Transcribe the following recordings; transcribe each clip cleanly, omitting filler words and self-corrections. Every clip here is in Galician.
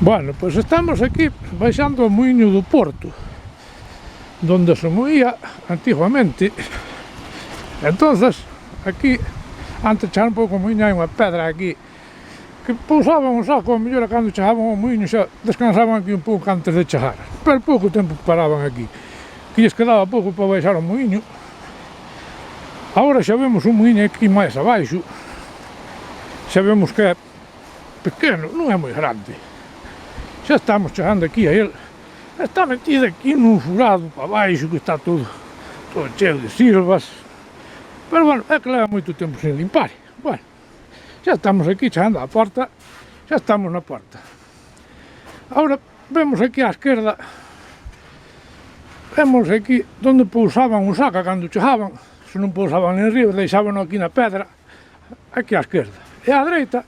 Bueno, pois estamos aquí baixando o muiño do Porto, donde se moía antiguamente. Entonces, aquí, antes chegaba un pouco o muiño, hai unha pedra aquí, que pousaban un saco, a mellor cando chegaban ao muiño xa descansaban aquí un pouco antes de chegar. Pero pouco tempo paraban aquí, que lles quedaba pouco para baixar o muiño. Agora xa vemos un muiño aquí máis abaixo, xa vemos que é pequeno, non é moi grande. Xa estamos chegando aquí a ele. Está metido aquí nun furado para baixo que está todo cheo de silvas. Pero bueno, é que leva moito tempo sen limpar. Bueno, xa estamos aquí chegando á porta. Xa estamos na porta. Agora vemos aquí á esquerda. Vemos aquí onde pousaban o saca cando chegaban. Se non pousaban en riba, deixaban aquí na pedra. Aquí á esquerda. E á dereita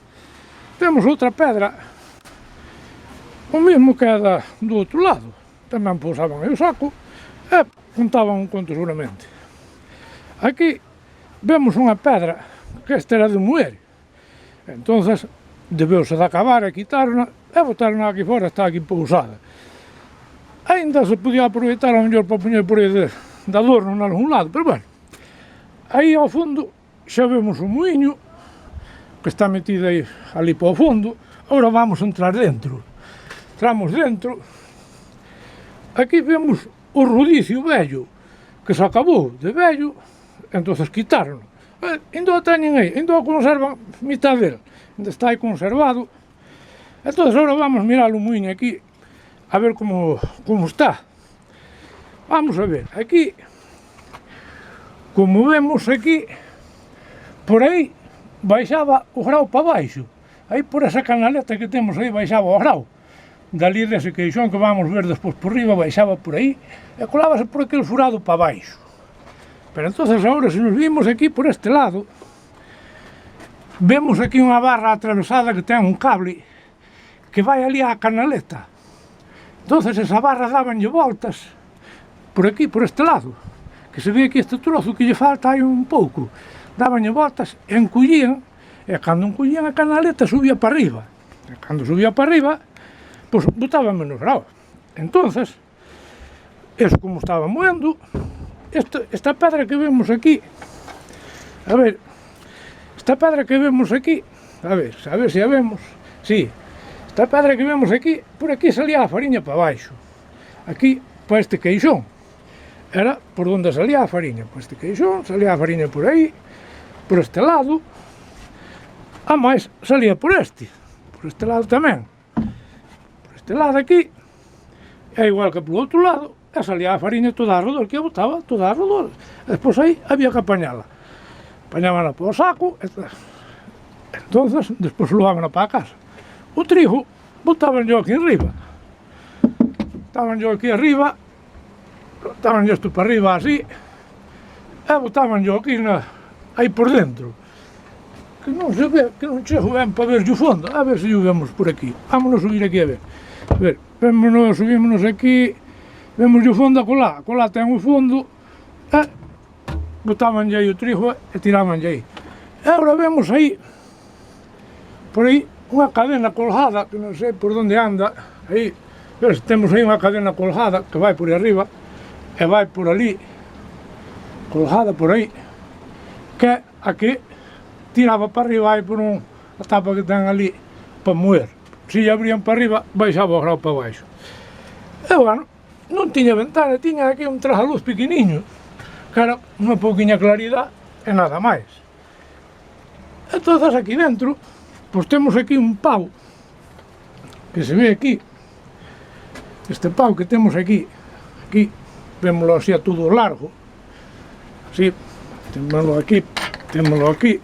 temos outra pedra. O mesmo que é do outro lado. Tamén pousaban aí o saco e contaban un conto seguramente. Aquí vemos unha pedra que esta era de moer. Entonces debeuse de acabar e quitarna e botarna aquí fora, está aquí pousada. Ainda se podía aproveitar ao mellor para poñer por aí de adorno en algún lado, pero bueno. Aí ao fondo xa vemos o muiño que está metido aí ali para o fondo. Agora vamos a entrar dentro. Entramos dentro. Aquí vemos o rodicio vello, que se acabou de vello, entonces quitaron. Ainda o teñen aí, ainda o conservan mitad dele, ainda está aí conservado. Entonces agora vamos mirar o muiño aquí, a ver como está. Vamos a ver, aquí, como vemos aquí, por aí baixaba o grao para baixo. Aí por esa canaleta que temos aí baixaba o grao. Dali dese queixón que vamos ver despois por riba, baixaba por aí e colábase por aquel furado para baixo. Pero entonces agora se nos vimos aquí por este lado, vemos aquí unha barra atravesada que ten un cable que vai ali á canaleta. Entonces esa barra dabanlle voltas por aquí, por este lado, que se ve aquí este trozo que lle falta aí un pouco. Dabanlle voltas, encollían, e cando encollían a canaleta subía para arriba. E cando subía para arriba, pois botaban menos grao. Entonces, eso como estaba moendo, esta pedra que vemos aquí, a ver, esta pedra que vemos aquí, a ver se a vemos, sí, esta pedra que vemos aquí, por aquí salía a fariña para baixo, aquí, para este queixón, era por onde salía a fariña, por este queixón, salía a fariña por aí, por este lado, a máis salía por este lado tamén. Este lado aquí é igual que polo outro lado, e salía a fariña toda a redor, que eu botaba toda a redor. E despois aí había que apañala. Apañábala para o saco, entonces despois levábana para a casa. O trigo botaban yo aquí arriba. Botaban yo aquí arriba, botaban yo isto para arriba así, e botaban yo aquí aí por dentro. Que non se ve, que non chego ben para ver o fondo. A ver se o vemos por aquí. Vámonos subir aquí a ver. A ver, subímonos aquí, vemos o fondo a colá ten o fondo, e botaban aí o trigo e tiraban aí. E agora vemos aí, por aí, unha cadena colgada, que non sei por onde anda, aí, temos aí unha cadena colgada que vai por aí arriba, e vai por ali, colgada por aí, que a que tiraba para arriba aí por unha tapa que ten ali para moer. Se lle abrían para arriba, baixaba o grao para baixo. E bueno, non tiña ventana, tiña aquí un trajaluz pequeniño, que era unha pouquiña claridade e nada máis. Entonces aquí dentro, pois temos aquí un pau, que se ve aquí, este pau que temos aquí, vémolo así a todo largo, así, témolo aquí,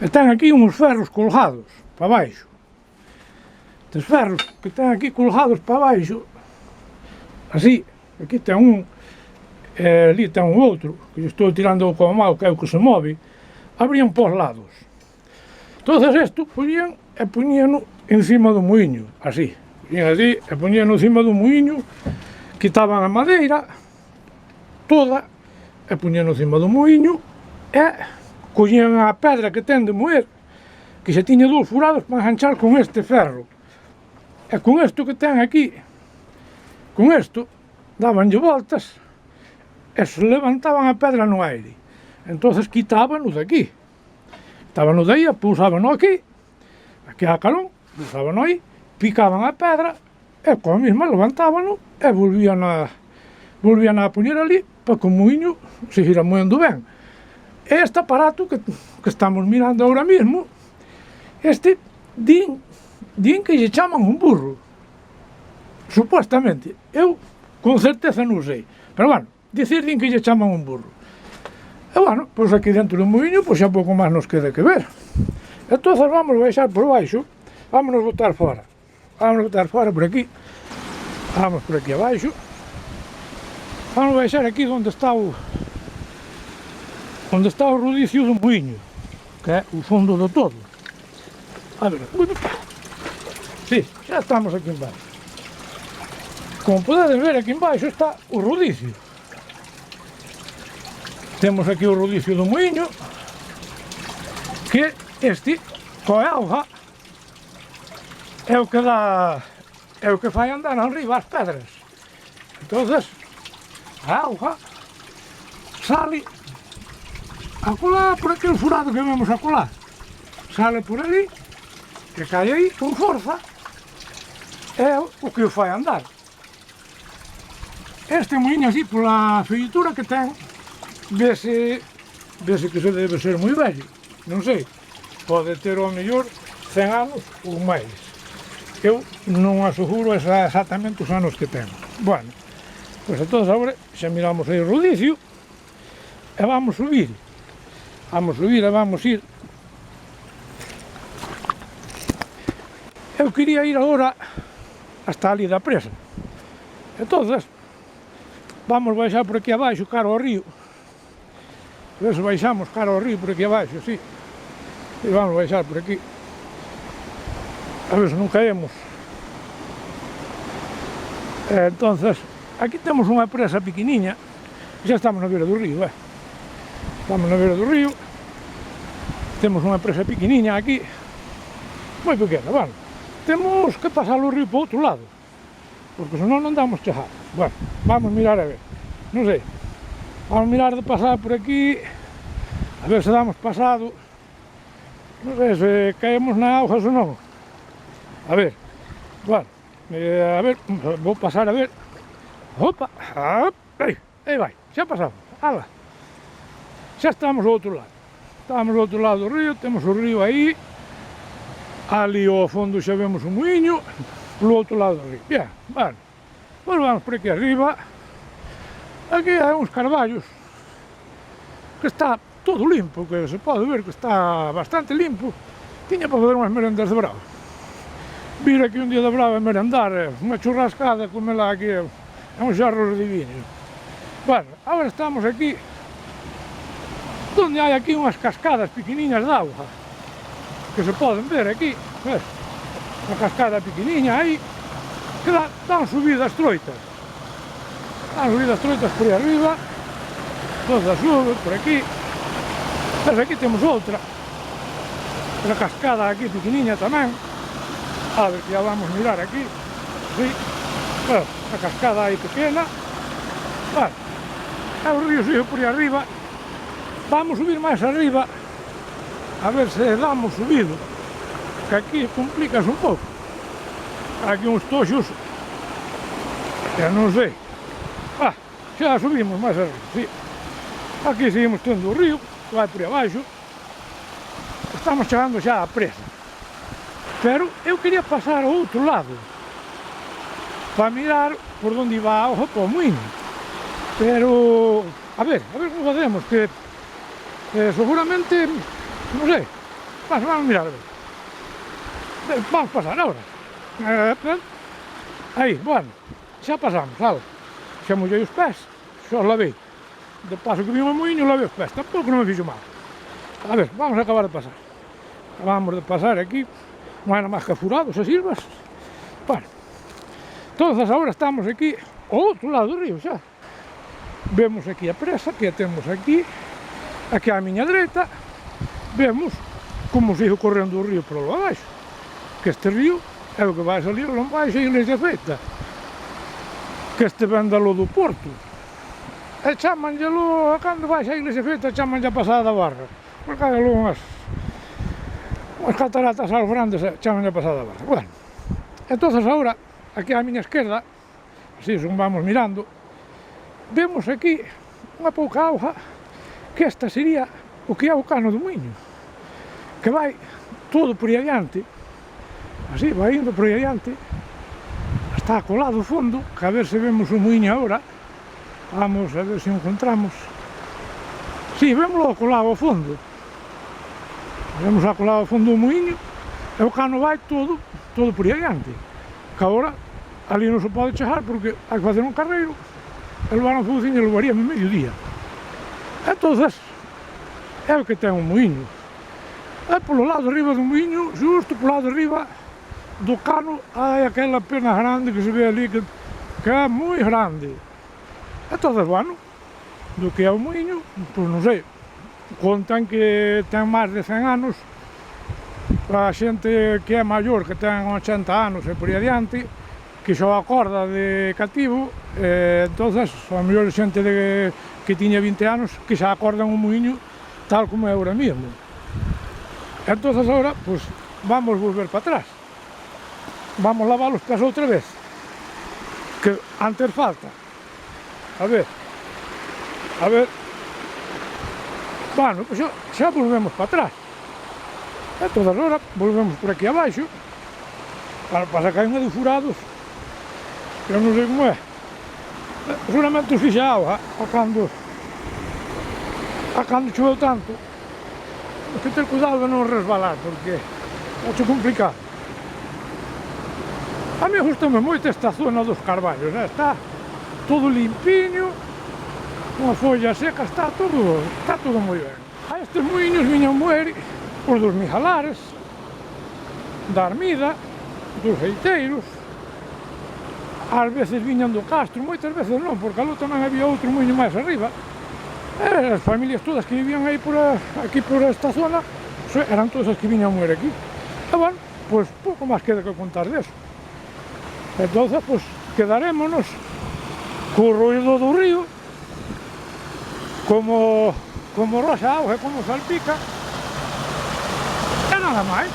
e ten aquí uns ferros colgados para baixo. Estes ferros que ten aquí colgados para baixo, así, aquí ten un, e ali ten un outro, que estou tirando con a mão, que é o que se move, abrían por lados. Entonces isto poñían e poñíano encima do muiño, así, poñían así e poñíano encima do muiño, quitaban a madeira toda e poñíano encima do muiño e collían a pedra que ten de moer, que xa tiña dous furados para enganchar con este ferro. E con isto que ten aquí, con isto, dabanlle voltas e se levantaban a pedra no aire. Entonces quitábano daqui. Quitábano de aí, pousábano aquí a calón, pousábano aí, picaban a pedra e coa mesma levantábano e volvían a poñer ali para que o muiño seguira moendo ben. Este aparato que estamos mirando ahora mismo, este din que lle chaman un burro, supuestamente. Eu con certeza non sei, pero bueno, din que lle chaman un burro. E bueno, pois aquí dentro do muiño, pois xa pouco máis nos queda que ver. Entón vamos baixar por baixo, vámonos botar fora. Vamos botar fora por aquí, vamos por aquí abaixo. Vamos baixar aquí onde está o rodicio do muiño, que é o fondo do todo. A ver, sí, xa estamos aquí embaixo. Como podedes ver, aquí embaixo está o rodicio. Temos aquí o rodicio do muiño, que este, coa auga, é o que fai andar arriba as pedras. Entonces, a auga sale acolá por aquel furado que vemos acolá. Sale por ali, que cae aí con forza, é o que o fai andar. Este muiño así, pola feitura que ten, vese que se debe ser moi vello. Non sei, pode ter ao mellor 100 anos ou máis. Eu non aseguro exactamente os anos que ten. Bueno, pois entón agora xa miramos aí o rodicio e vamos subir. Vamos subir e vamos ir. Eu quería ir agora hasta ali da presa. Entonces, vamos baixar por aquí abaixo, cara ao río. A ver se baixamos cara ao río por aquí abaixo, sí. E vamos baixar por aquí. A ver se non caemos. Entonces, aquí temos unha presa pequeniña. Xa estamos na beira do río, Estamos na beira do río. Temos unha presa pequeniña aquí. Moi pequena, bueno. Temos que pasar o río para outro lado, porque senón non damos chejar. Bueno, vamos mirar a ver. Non sei. Vamos mirar de pasar por aquí, a ver se damos pasado. Non sei se caemos na auga ou non. A ver, bueno, a ver, vou pasar a ver. Opa, aí vai, xa pasamos, ala. Xa estamos ao outro lado. Estamos ao outro lado do río, temos o río aí. Ali ao fondo xa vemos o muiño, polo outro lado do río. Bien, bueno, pois vamos por aquí arriba. Aquí hai uns carballos que está todo limpo, que se pode ver que está bastante limpo. Tiña para fazer unhas merendas de bravo. Vir aquí un día de bravo a merendar, unha churrascada, comela aquí, uns xarros divinos. Bueno, agora estamos aquí, donde hai aquí unhas cascadas pequeniñas de auga, que se poden ver aquí, ves? Unha cascada pequeniña aí, que dan subidas troitas. Dan subidas troitas por aí arriba, toda sube por aquí. Pero aquí temos outra cascada aquí pequeniña tamén. A ver, que ya vamos mirar aquí. Sí, bueno, a cascada aí pequena. Bueno, é o río sigue por aí arriba. Vamos subir máis arriba, a ver se damos subido, que aquí complicas un pouco. Aquí uns toxos, que non sei. Xa subimos máis arriba, sí. Aquí seguimos tendo o río, que vai por aí abaixo. Estamos chegando xa á presa. Pero eu quería pasar ao outro lado, para mirar por onde iba a auga para o muiño. Pero, a ver como facemos, que seguramente, non sei, vamos mirar a ver. Vamos pasar agora. Aí, bueno, xa pasamos, algo. Xa mollei os pés, xa os lavei. De paso que vim o muiño, lavei os pés, tampouco non me fixo mal. A ver, vamos a acabar de pasar. Acabamos de pasar aquí, non hai nada máis que furados e silvas. Bueno, entonces agora estamos aquí ao outro lado do río xa. Vemos aquí a presa, que a temos aquí á miña dereita. Vemos como sigue correndo o río por lá abaixo, que este río É o que vai salir lá baixo a iglesia feita, que este véndalo do Porto. E chamanllelo, cando vais a iglesia feita, chamanlle a pasada da barra. Porque hai unhas cataratas aos grandes, chamanlle a pasada da barra. Bueno, entonces agora, aquí á miña esquerda, así son vamos mirando, vemos aquí unha pouca auga, que esta sería o que é o cano do Muiño, que vai todo por aí adiante, así, vai indo por aí adiante, está colado ao fondo, que a ver se vemos o Muiño agora, vamos a ver se encontramos, si, vémoslo colado ao fondo, vemos a colado ao fondo o Muiño, e o cano vai todo por aí adiante, que agora ali non se pode chegar porque hai que facer un carreiro, e levar un fuciño levaríame medio día. Entonces, é o que ten o Muiño. E polo lado de arriba do Muiño, xusto polo lado de arriba do cano, hai aquela pena grande que se ve ali, que é moi grande. Entonces, bueno, do que é o Muiño, pois non sei, contan que ten máis de 100 anos, a xente que é maior, que ten 80 anos e por aí adiante, que xa o acorda de cativo, entonces, a mellor xente que tiña 20 anos, que xa acordan o Muiño tal como é ahora mesmo. Entonces, agora, pues, vamos volver para atrás. Vamos lavar os pés outra vez, que antes falta. A ver. Bueno, pues xa volvemos para atrás. Entonces, agora, volvemos por aquí abaixo, para que hai unha de furados, que eu non sei como é. Seguramente os fixa auga a cando choveu tanto. Hay que ter cuidado de non resbalar, porque é complicado. A mí gustame moito esta zona dos carballos, está todo limpiño, unha folla seca, está todo moi ben. A estes muiños viñan moer os dos Mijalares, da Armida, dos Feiteiros, ás veces viñan do Castro, moitas veces non, porque aló tamén había outro muiño máis arriba. E as familias todas que vivían aí aquí por esta zona, eran todas as que viñan moer aquí. E bueno, pois pouco máis queda que contar deso. Entonces, pois, quedarémonos co ruido do río, como roxa auga e como salpica, e nada máis.